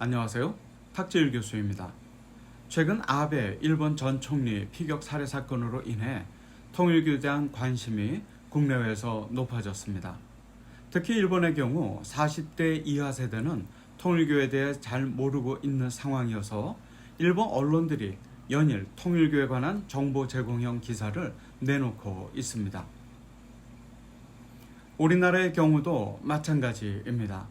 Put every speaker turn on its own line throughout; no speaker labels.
안녕하세요. 탁재일 교수입니다. 최근 아베 일본 전 총리 피격 살해 사건으로 인해 통일교에 대한 관심이 국내외에서 높아졌습니다. 특히 일본의 경우 40대 이하 세대는 통일교에 대해 잘 모르고 있는 상황이어서 일본 언론들이 연일 통일교에 관한 정보 제공형 기사를 내놓고 있습니다. 우리나라의 경우도 마찬가지입니다.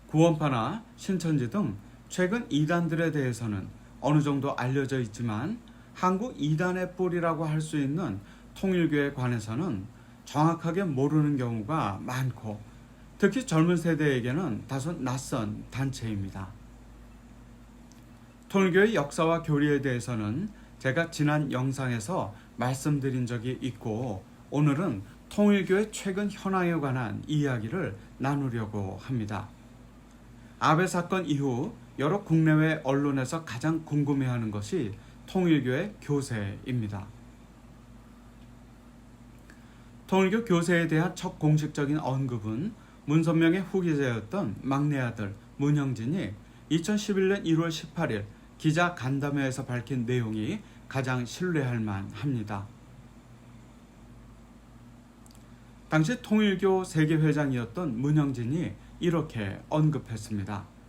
구원파나 신천지 등 최근 이단들에 대해서는 어느 정도 알려져 있지만 한국 이단의 뿌리라고 할 수 있는 통일교에 관해서는 정확하게 모르는 경우가 많고 특히 젊은 세대에게는 다소 낯선 단체입니다. 통일교의 역사와 교리에 대해서는 제가 지난 영상에서 말씀드린 적이 있고 오늘은 통일교의 최근 현황에 관한 이야기를 나누려고 합니다. 아베 사건 이후 여러 국내외 언론에서 가장 궁금해하는 것이 통일교의 교세입니다. 통일교 교세에 대한 첫 공식적인 언급은 문선명의 후계자였던 막내 아들 문형진이 2011년 1월 18일 기자 간담회에서 밝힌 내용이 가장 신뢰할 만합니다. 당시 통일교 세계회장이었던 문형진이 이렇게 언급했습니다.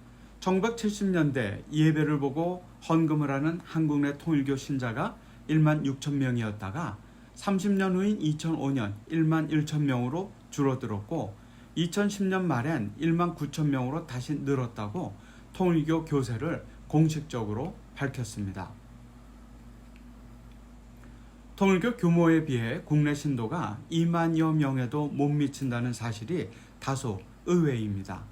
1970년대 예배를 보고 헌금을 하는 한국 내 통일교 신자가 1만 6천 명이었다가 30년 후인 2005년 1만 1천 명으로 줄어들었고 2010년 말엔 1만 9천 명으로 다시 늘었다고 통일교 교세를 공식적으로 밝혔습니다. 통일교 규모에 비해 국내 신도가 2만여 명에도 못 미친다는 사실이 다소 의외입니다.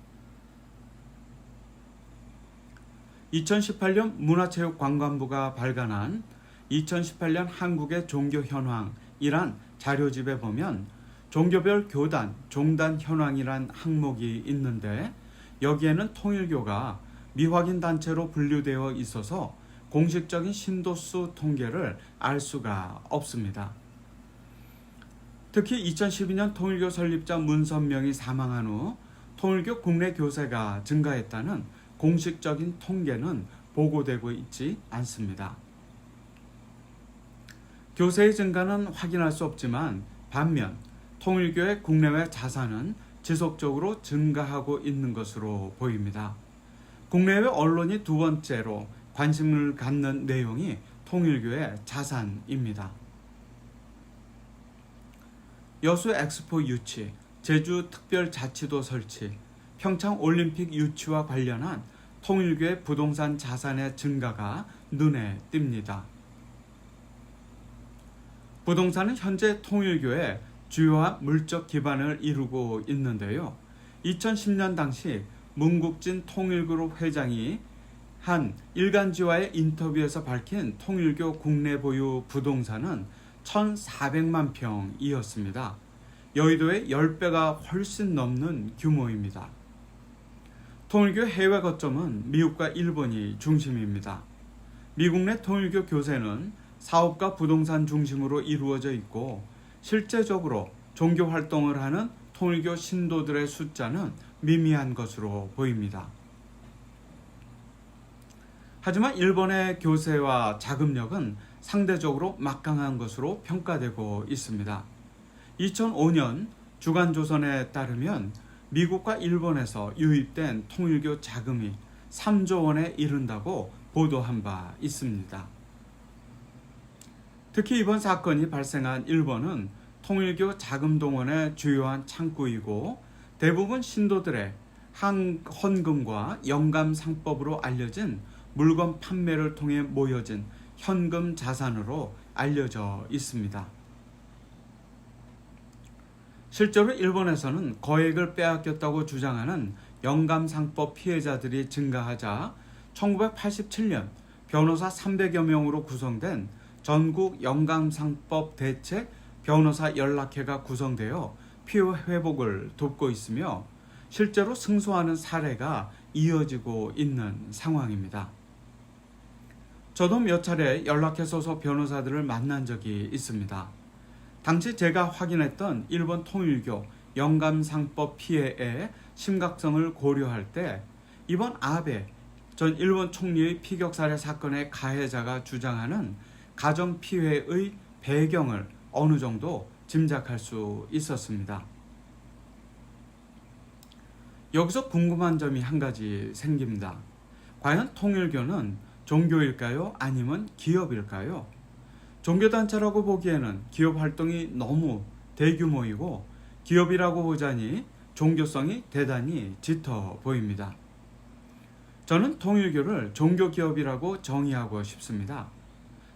2018년 문화체육관광부가 발간한 2018년 한국의 종교 현황이란 자료집에 보면 종교별 교단, 종단 현황이란 항목이 있는데 여기에는 통일교가 미확인 단체로 분류되어 있어서 공식적인 신도수 통계를 알 수가 없습니다. 특히 2012년 통일교 설립자 문선명이 사망한 후 통일교 국내 교세가 증가했다는 공식적인 통계는 보고되고 있지 않습니다. 교세의 증가는 확인할 수 없지만 반면 통일교의 국내외 자산은 지속적으로 증가하고 있는 것으로 보입니다. 국내외 언론이 두 번째로 관심을 갖는 내용이 통일교의 자산입니다. 여수 엑스포 유치, 제주 특별자치도 설치, 평창 올림픽 유치와 관련한 통일교의 부동산 자산의 증가가 눈에 띕니다. 부동산은 현재 통일교의 주요한 물적 기반을 이루고 있는데요. 2010년 당시 문국진 통일그룹 회장이 한 일간지와의 인터뷰에서 밝힌 통일교 국내 보유 부동산은 1,400만 평이었습니다. 여의도의 10배가 훨씬 넘는 규모입니다. 통일교 해외 거점은 미국과 일본이 중심입니다. 미국 내 통일교 교세는 사업과 부동산 중심으로 이루어져 있고 실제적으로 종교 활동을 하는 통일교 신도들의 숫자는 미미한 것으로 보입니다. 하지만 일본의 교세와 자금력은 상대적으로 막강한 것으로 평가되고 있습니다. 2005년 주간조선에 따르면 미국과 일본에서 유입된 통일교 자금이 3조 원에 이른다고 보도한 바 있습니다. 특히 이번 사건이 발생한 일본은 통일교 자금 동원의 주요한 창구이고 대부분 신도들의 헌금과 영감상법으로 알려진 물건 판매를 통해 모여진 현금 자산으로 알려져 있습니다. 실제로 일본에서는 거액을 빼앗겼다고 주장하는 영감상법 피해자들이 증가하자 1987년 변호사 300여 명으로 구성된 전국 영감상법 대책 변호사 연락회가 구성되어 피해 회복을 돕고 있으며 실제로 승소하는 사례가 이어지고 있는 상황입니다. 저도 몇 차례 연락회 소속 변호사들을 만난 적이 있습니다. 당시 제가 확인했던 일본 통일교 영감상법 피해의 심각성을 고려할 때 이번 아베 전 일본 총리의 피격 살해 사건의 가해자가 주장하는 가정 피해의 배경을 어느 정도 짐작할 수 있었습니다. 여기서 궁금한 점이 한 가지 생깁니다. 과연 통일교는 종교일까요? 아니면 기업일까요? 종교단체라고 보기에는 기업 활동이 너무 대규모이고 기업이라고 보자니 종교성이 대단히 짙어 보입니다. 저는 통일교를 종교기업이라고 정의하고 싶습니다.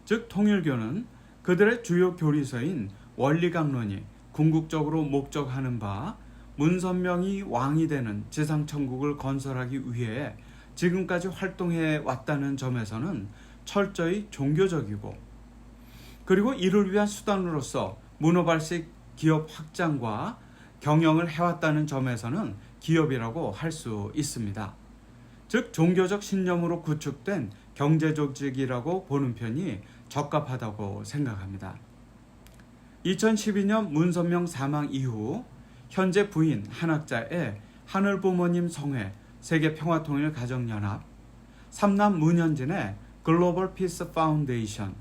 즉 통일교는 그들의 주요 교리서인 원리강론이 궁극적으로 목적하는 바 문선명이 왕이 되는 지상천국을 건설하기 위해 지금까지 활동해 왔다는 점에서는 철저히 종교적이고, 그리고 이를 위한 수단으로서 문어발식 기업 확장과 경영을 해왔다는 점에서는 기업이라고 할 수 있습니다. 즉 종교적 신념으로 구축된 경제조직이라고 보는 편이 적합하다고 생각합니다. 2012년 문선명 사망 이후 현재 부인 한학자의 하늘부모님 성회 세계평화통일가정연합, 삼남 문현진의 글로벌 피스 파운데이션,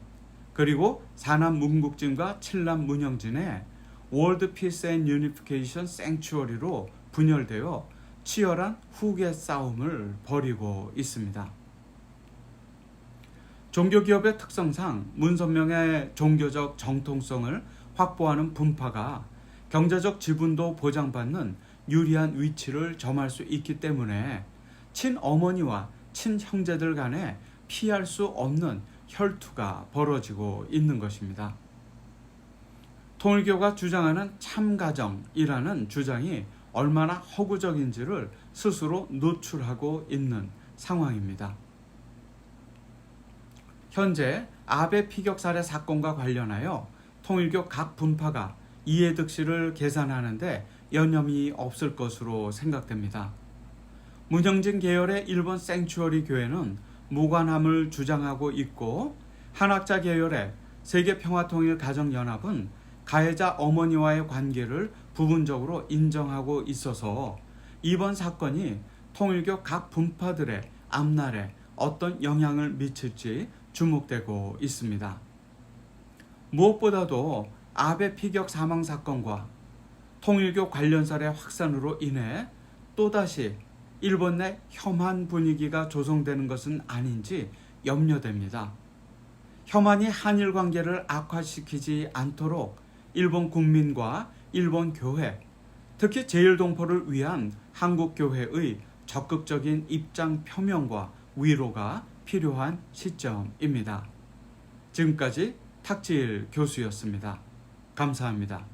그리고 사남 문국진과 칠남 문영진의 월드 피스 앤 유니피케이션 생츄어리로 분열되어 치열한 후계 싸움을 벌이고 있습니다. 종교기업의 특성상 문선명의 종교적 정통성을 확보하는 분파가 경제적 지분도 보장받는 유리한 위치를 점할 수 있기 때문에 친어머니와 친형제들 간에 피할 수 없는 혈투가 벌어지고 있는 것입니다. 통일교가 주장하는 참가정이라는 주장이 얼마나 허구적인지를 스스로 노출하고 있는 상황입니다. 현재 아베 피격 살해 사건과 관련하여 통일교 각 분파가 이해득실을 계산하는데 여념이 없을 것으로 생각됩니다. 문영진 계열의 일본 생츄어리 교회는 무관함을 주장하고 있고, 한학자 계열의 세계평화통일가정연합은 가해자 어머니와의 관계를 부분적으로 인정하고 있어서 이번 사건이 통일교 각 분파들의 앞날에 어떤 영향을 미칠지 주목되고 있습니다. 무엇보다도 아베 피격 사망 사건과 통일교 관련설의 확산으로 인해 또다시 일본 내 혐한 분위기가 조성되는 것은 아닌지 염려됩니다. 혐한이 한일 관계를 악화시키지 않도록 일본 국민과 일본 교회, 특히 제1동포를 위한 한국 교회의 적극적인 입장 표명과 위로가 필요한 시점입니다. 지금까지 탁지일 교수였습니다. 감사합니다.